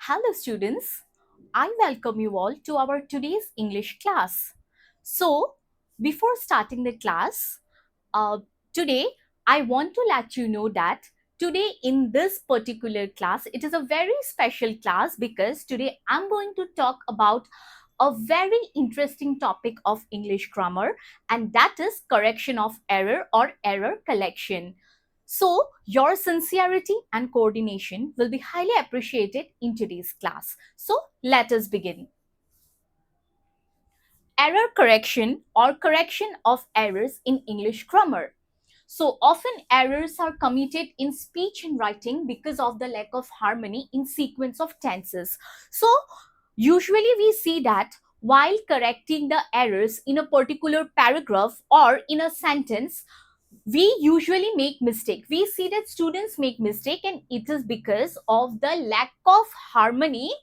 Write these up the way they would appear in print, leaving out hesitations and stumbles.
Hello students, I welcome you all to our today's English class. So, before starting the class, uh, today I want to let you know that today in this particular class, it is a very special class because today I'm going to talk about a very interesting topic of English grammar, and that is correction of error or error collection. So, your sincerity and coordination will be highly appreciated in today's class. So, let us begin. Error correction or correction of errors in English grammar. So often errors are committed in speech and writing because of the lack of harmony in sequence of tenses. So usually we see that while correcting the errors in a particular paragraph or in a sentence, we usually make mistake. We see that students make mistake, and it is because of the lack of harmony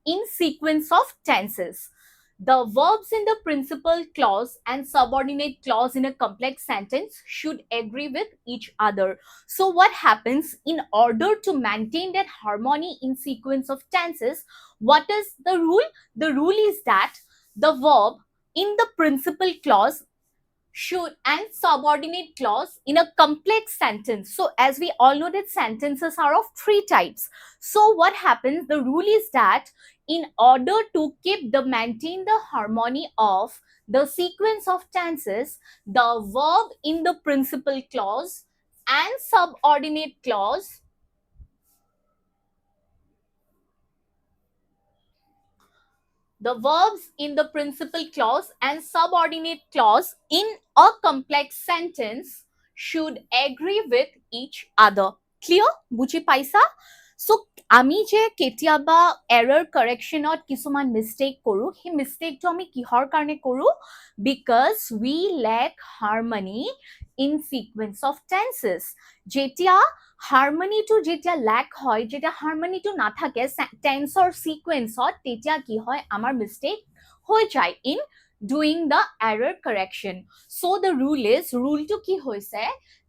in sequence of tenses. The verbs in the principal clause and subordinate clause in a complex sentence should agree with each other. So what happens in order to maintain that harmony in sequence of tenses? What is the rule? The rule is that the verb in the principal clause should and subordinate clause in a complex sentence. So as we all know that sentences are of three types. So what happens, the rule is that in order to keep the maintain the harmony of the sequence of tenses, the verb in the principal clause and subordinate clause the verbs in the principal clause and subordinate clause in a complex sentence should agree with each other. Clear? Buji paisa? So, আমি যে কেতিয়াবা error correction ত কিছুমান mistake কৰো, সেই mistake টো আমি কিহৰ কাৰণে কৰো? Because we lack harmony in sequence of tenses. যেতিয়া হাৰমনিটো যেতিয়া লেক হয়, যেতিয়া হাৰমনিটো নাথাকে টেন্সৰ সিকুৱেন্সত, তেতিয়া কি হয়, আমাৰ মিষ্টেক হৈ যায় in doing the error correction. So the rule is, rule to ki hoise,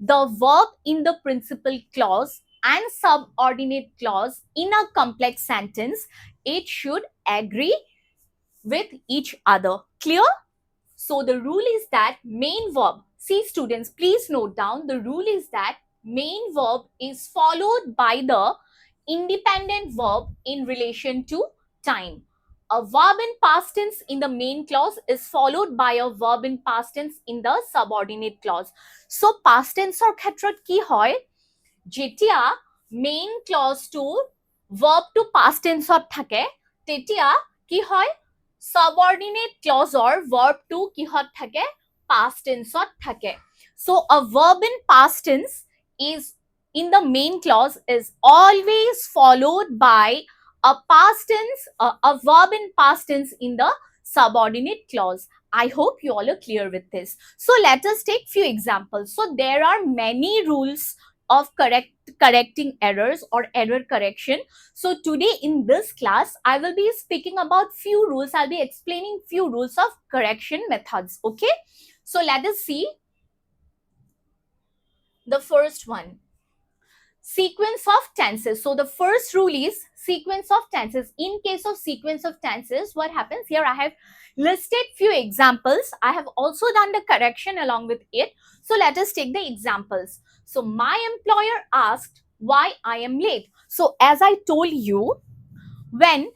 the verb in the principal clause and subordinate clause in a complex sentence, it should agree with each other. Clear? So the rule is that main verb, see students, please note down, the rule is that main verb is followed by the independent verb in relation to time. A verb in past tense in the main clause is followed by a verb in past tense in the subordinate clause. So past tense or khetrot ki hoy, jetia main clause to verb to past tense or thake, tetia ki hoy, subordinate clause or verb to kihot thake, past tense or thake. So a verb in past tense is in the main clause is always followed by a past tense, a verb in past tense in the subordinate clause. I hope you all are clear with this. So let us take few examples. So there are many rules of correcting errors or error correction. So today in this class, I will be speaking about few rules. I'll be explaining few rules of correction methods. Okay. So let us see the first one. Sequence of tenses. So the first rule is sequence of tenses. In case of sequence of tenses, what happens here? I have listed few examples. I have also done the correction along with it. So let us take the examples. So my employer asked why I am late. So as I told you, when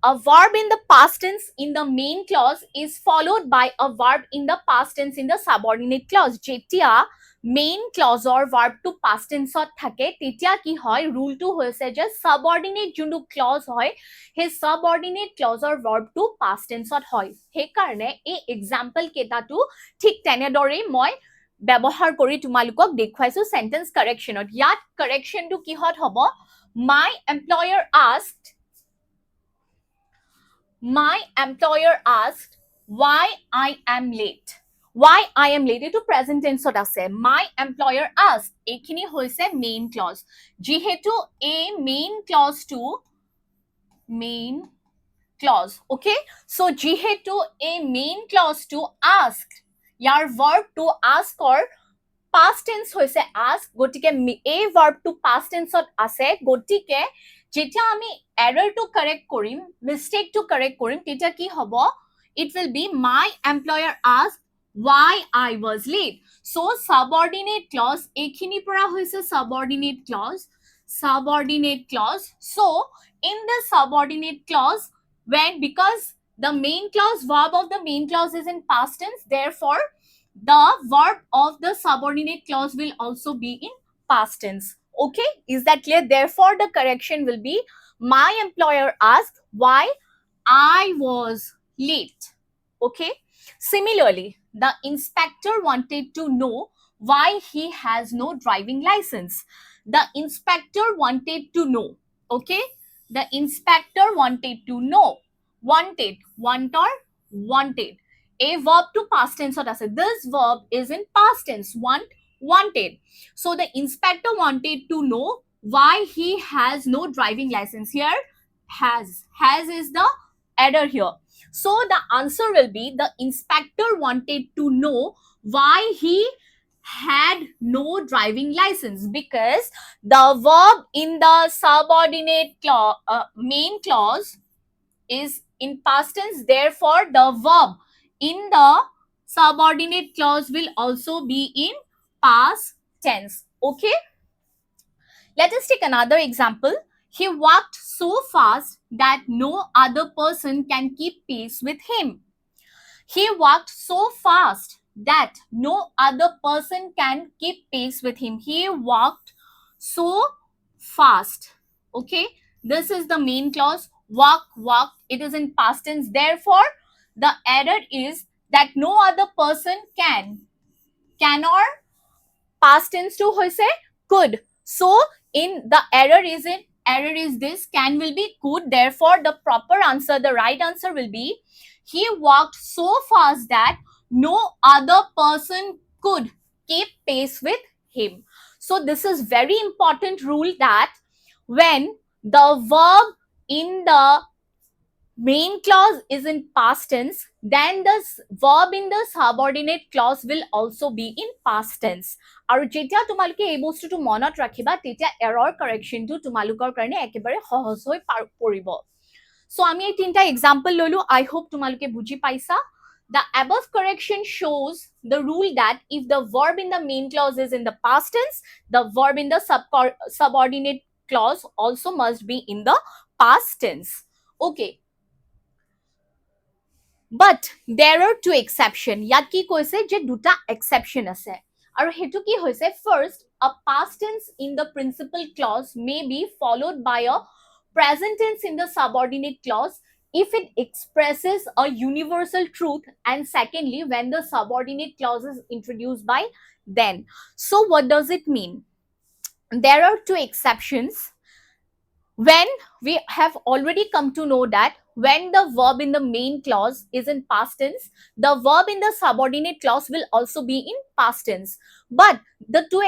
a verb in the past tense in the main clause is followed by a verb in the past tense in the subordinate clause, jetia main clause or verb to past tense ot thake, tetia ki hoy, rule to hoise je subordinate jundu clause hoy, he subordinate clause or verb to past tense ot hoy. He karone ei example keta tu thik tene dore moi ব্যবহাৰ কৰি তোমালোকক দেখুৱাইছো sentence correction ত. ইয়াত correction to কিহত হ'ব? My employer asked why I am late. Why I am late to present tense ot ase. My employer asked, ekhini hoise main clause. Jihetu a main clause to main clause. Okay, so jihetu a main clause to ask, yar verb to ask or past tense hoise ask, gotike a verb to past tense ot ase, gotike jetia ami error to correct korim, mistake to correct korim, tetia ki hobo, it will be my employer asked why I was late. So subordinate clause ekhini pora hoise subordinate clause, subordinate clause. So in the subordinate clause, when, because the main clause, verb of the main clause is in past tense, therefore the verb of the subordinate clause will also be in past tense. Okay, is that clear? Therefore the correction will be my employer asked why I was late. Okay, similarly the inspector wanted to know why he has no driving license. The inspector wanted to know. Okay, the inspector wanted to know, wanted, want or wanted, a verb to past tense or ase, this verb is in past tense, want, wanted. So the inspector wanted to know why he has no driving license. Here has is the error here. So the answer will be the inspector wanted to know why he had no driving license, because the verb in the subordinate clause, main clause is in past tense, therefore the verb in the subordinate clause will also be in past tense. Okay, let us take another example. He walked so fast that no other person can keep pace with him. He walked so fast that no other person can keep pace with him. He walked so fast. Okay, this is the main clause. Walk, walked, it is in past tense. Therefore, the error is that no other person can or past tense to hoise could. So in the error is this, can will be could. Therefore the proper answer, the right answer will be he walked so fast that no other person could keep pace with him. So this is very important rule, that when the verb in the main clause is in past tense, then the verb in the subordinate clause will also be in past tense. Aru jetia tumaluke ei bostu tu monot rakhiba, tetia error correction tu tumalukor karone ekebare sohoj hoi poribo. So ami ei tinta example lolu, I hope tumaluke buji paisa. The above correction shows the rule that if the verb in the main clause is in the past tense, the verb in the subordinate clause also must be in the past tense. Okay, but there are two exception. Yat ki koise je duta exception ase, aru hetu ki hoise, first, a past tense in the principal clause may be followed by a present tense in the subordinate clause if it expresses a universal truth, and secondly when the subordinate clause is introduced by then. So what does it mean? There are two exceptions. When we have already come to know that when the verb in the main clause is in past tense, the verb in the subordinate clause will also be in past tense. But the two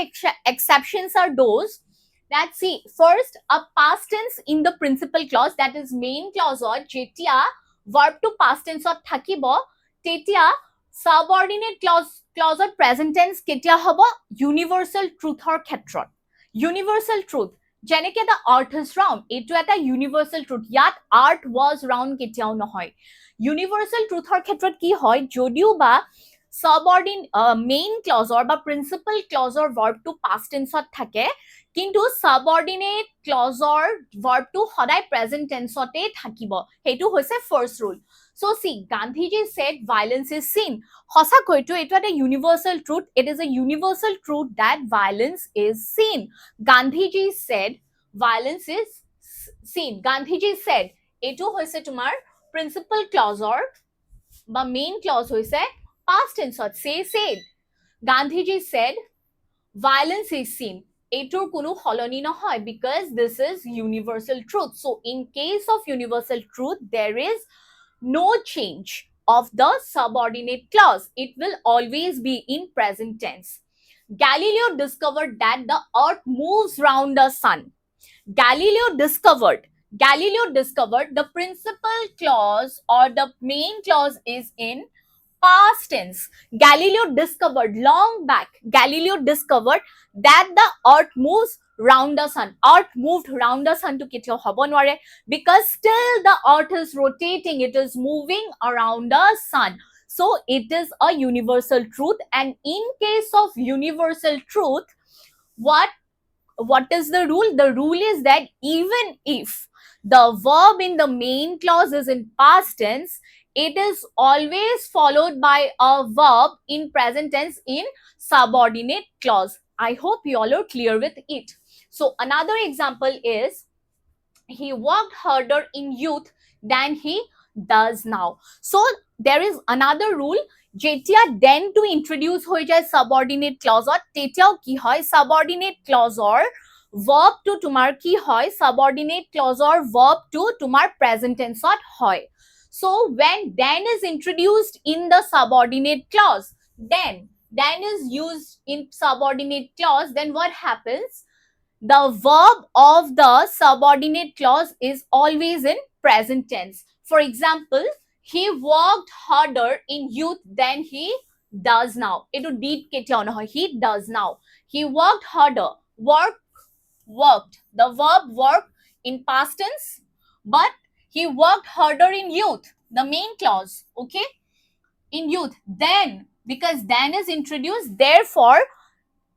exceptions are those that, see, first, a past tense in the principal clause, that is main clause or jetia verb to past tense or thakibo, tetia subordinate clause or present tense ketia hobo universal truth or khetrot. Universal truth, যেনেকে the earth is round, এইটো এটা universal truth. ইয়াত earth was round কেতিয়াও নহয়. Universal truth ৰ ক্ষেত্ৰত কি হয়, যদিও বা subordinate main clause or বা principal clause or verb to past tense ত থাকে, কিন্তু subordinate clause or verb to সদায় present tense তে থাকিব, সেইটো হৈছে first rule. So see, Gandhiji said violence is sin. Hosakoito, it was a universal truth. It is a universal truth that violence is sin. Gandhiji said violence is sin. Gandhiji said, eto hoise tumar principal clause or ba main clause hoise past tense or say said. Gandhiji said violence is sin. Etor কোনো হলনি নহয়, because this is universal truth. So in case of universal truth, there is no change of the subordinate clause. It will always be in present tense. Galileo discovered that the earth moves round the sun. Galileo discovered the principal clause or the main clause is in past tense. Galileo discovered long back, Galileo discovered that the earth moves round the sun. Earth moved round the sun to ketio hobo nware, because still the earth is rotating, it is moving around the sun. So it is a universal truth, and in case of universal truth, what is the rule? The rule is that even if the verb in the main clause is in past tense, it is always followed by a verb in present tense in subordinate clause. I hope you all are clear with it. So another example is, he worked harder in youth than he does now. So there is another rule, যেতিয়া then to introduce হৈ যায় subordinate clause ত, তেতিয়াও কি হয়, subordinate clause or verb to তোমাৰ কি হয়, subordinate clause or verb to তোমাৰ present tense ত হয়. So when then is introduced in the subordinate clause, then is used in subordinate clause, then what happens? The verb of the subordinate clause is always in present tense. For example, he worked harder in youth than he does now. Etu did ketia nohoy, he does now. He worked harder. Worked. The verb work in past tense, but he worked harder in youth, the main clause, okay? In youth. Then, because then is introduced, therefore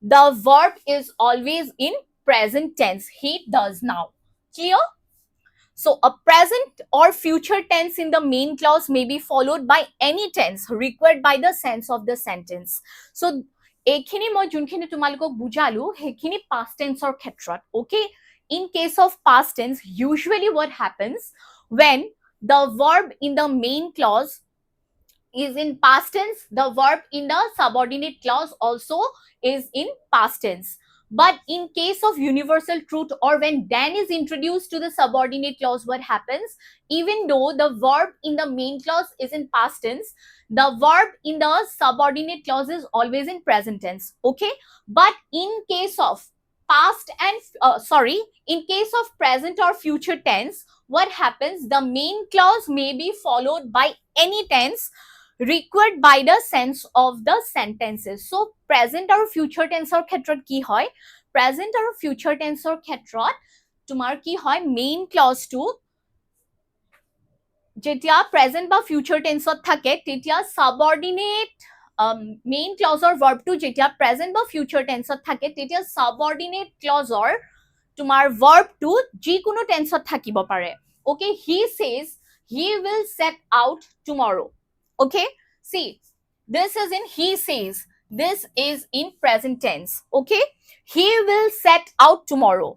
the verb is always in present tense. He does now. Clear? So a present or future tense in the main clause may be followed by any tense required by the sense of the sentence. So এইখিনি মই যোনখিনি তোমালোকক বুজালো সেইখিনি past tense or ক্ষেত্ৰত, okay? In case of past tense, usually what happens when the verb in the main clause is in past tense, the verb in the subordinate clause also is in past tense. But in case of universal truth, or when then is introduced to the subordinate clause, what happens? Even though the verb in the main clause is in past tense, the verb in the subordinate clause is always in present tense, okay? But in case of in case of present or future tense, what happens? The main clause may be followed by any tense required by the sense of the sentences. So present or future tense or ক্ষেত্ৰত কি হয়? Present or future tense or ক্ষেত্ৰত তোমাৰ কি হয়, main clause to যেতিয়া present বা future tense ত থাকে, তেতিয়া subordinate main clause or verb to যেতিয়া present বা future tense ত থাকে, তেতিয়া subordinate clause or তোমাৰ verb to যিকোনো tense ত থাকিব পাৰে, okay? He says he will set out tomorrow. Okay, see, this is in he says, this is in present tense, okay? He will set out tomorrow.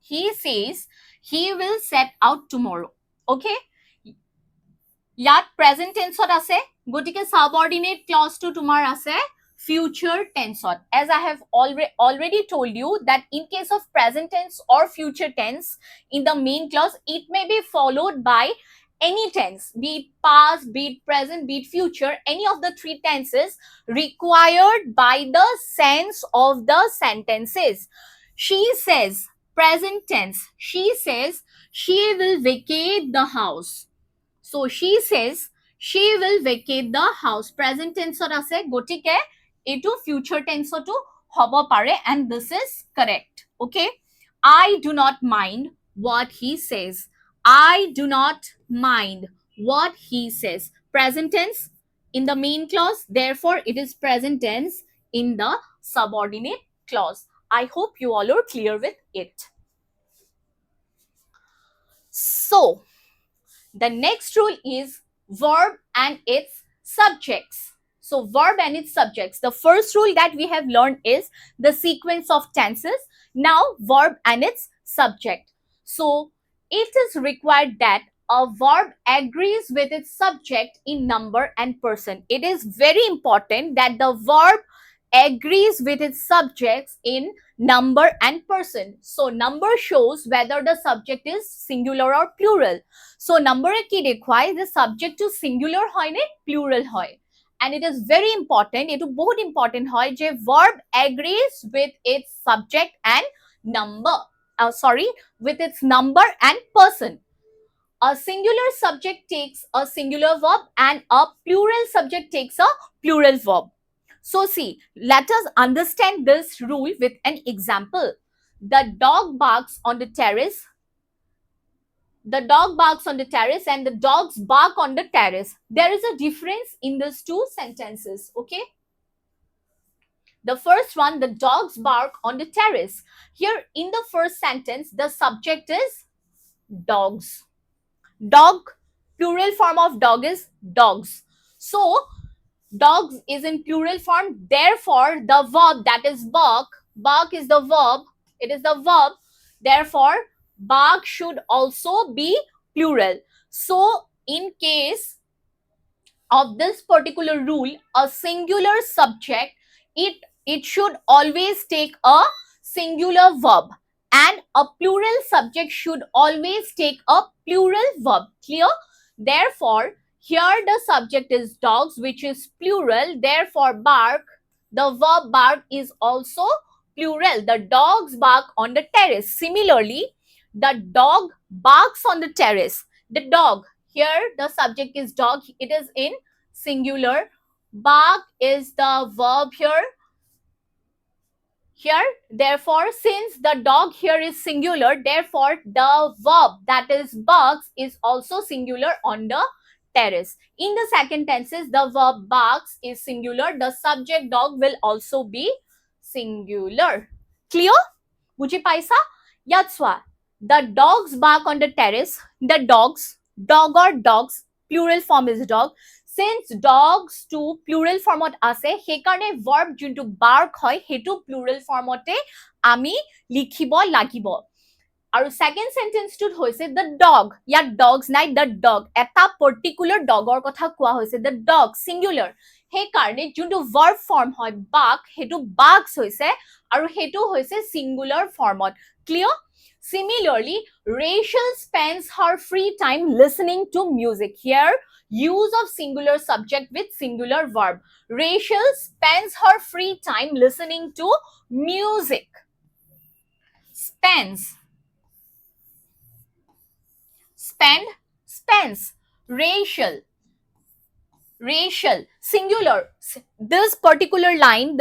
He says he will set out tomorrow, okay? Yat present tense ot ase, gotike subordinate clause to tumar ase future tense ot. As I have already told you that in case of present tense or future tense in the main clause, it may be followed by any tense, be it past, be it present, be it future, any of the three tenses required by the sense of the sentences. She says, present tense, she says she will vacate the house. So she says she will vacate the house. Present tense ot ase, gotike etu future tense otu hobo pare, and this is correct, okay? I do not mind what he says. I do not mind what he says. Present tense in the main clause, therefore it is present tense in the subordinate clause. I hope you all are clear with it. So the next rule is verb and its subjects. So verb and its subjects. The first rule that we have learned is the sequence of tenses. Now verb and its subject. So it is required that a verb agrees with its subject in number and person. It is very important that the verb agrees with its subjects in number and person. So number shows whether the subject is singular or plural. So number ki dekhwai the subject to singular hoy ne plural hoy. And it is very important, etu bahut important hoy je verb agrees with its subject and number, with its number and person. a singular subject takes a singular verb and a plural subject takes a plural verb. So see, let us understand this rule with an example. The dog barks on the terrace. The dog barks on the terrace and the dogs bark on the terrace. There is a difference in these two sentences, okay? The first one, the dogs bark on the terrace. Here in the first sentence, the subject is dogs. Dog, plural form of dog is dogs. So, dogs is in plural form. Therefore, the verb, that is bark, bark is the verb. It is the verb. Therefore, bark should also be plural. So, in case of this particular rule, a singular subject, it should always take a singular verb, and a plural subject should always take a plural verb. Clear? Therefore, here the subject is dogs, which is plural. Therefore, bark, the verb bark is also plural. The dogs bark on the terrace. Similarly, the dog barks on the terrace. The dog, here the subject is dog, it is in singular. Bark is the verb here. Therefore, since the dog here is singular, therefore the verb, that is barks, is also singular on the terrace. In the second tenses, the verb barks is singular. The subject dog will also be singular. Clear? Buji paisa? Yatswa. The dogs bark on the terrace. The dogs, dog or dogs, plural form is dog. Since dogs to plural formot ase, hekarne verb junto bark hoy, hetu plural formote ami likhibo lagibo. Aru second sentence to hoise the dog. Ya dogs nai, the dog. Eta particular dog or kotha koa hoise, the dog, singular. Hekarne junto verb form hoy bark, hetu barks hoise, aru hetu hoise singular formot. Clear? Similarly, Rachel spends her free time listening to music. Here, use of singular subject with singular verb. Rachel spends her free time listening to music. Spends. Spend, spends. Rachel. Rachel, singular. This particular line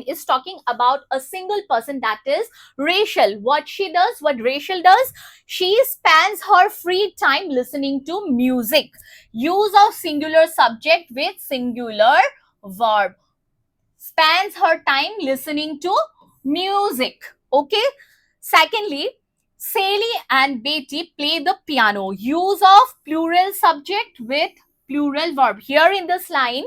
is talking about a single person, that is Rachel. What she does, what Rachel does, she spends her free time listening to music. Use of singular subject with singular verb. Spends her time listening to music. Okay. Secondly, Sally and Betty play the piano. Use of plural subject with plural verb. Here in this line,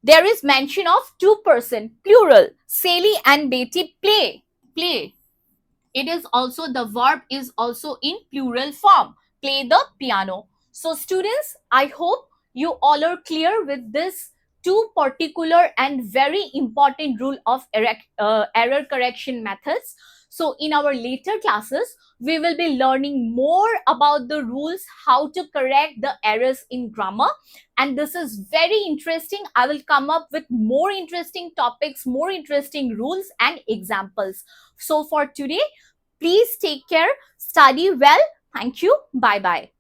there is mention of two person, plural. Sally and Betty play. Play. It is also, the verb is also in plural form. Play the piano. So students, I hope you all are clear with this two particular and very important rule of error correction methods. So in our later classes, we will be learning more about the rules, how to correct the errors in grammar. And this is very interesting. I will come up with more interesting topics, more interesting rules and examples. So for today, please take care, study well. Thank you. Bye-bye.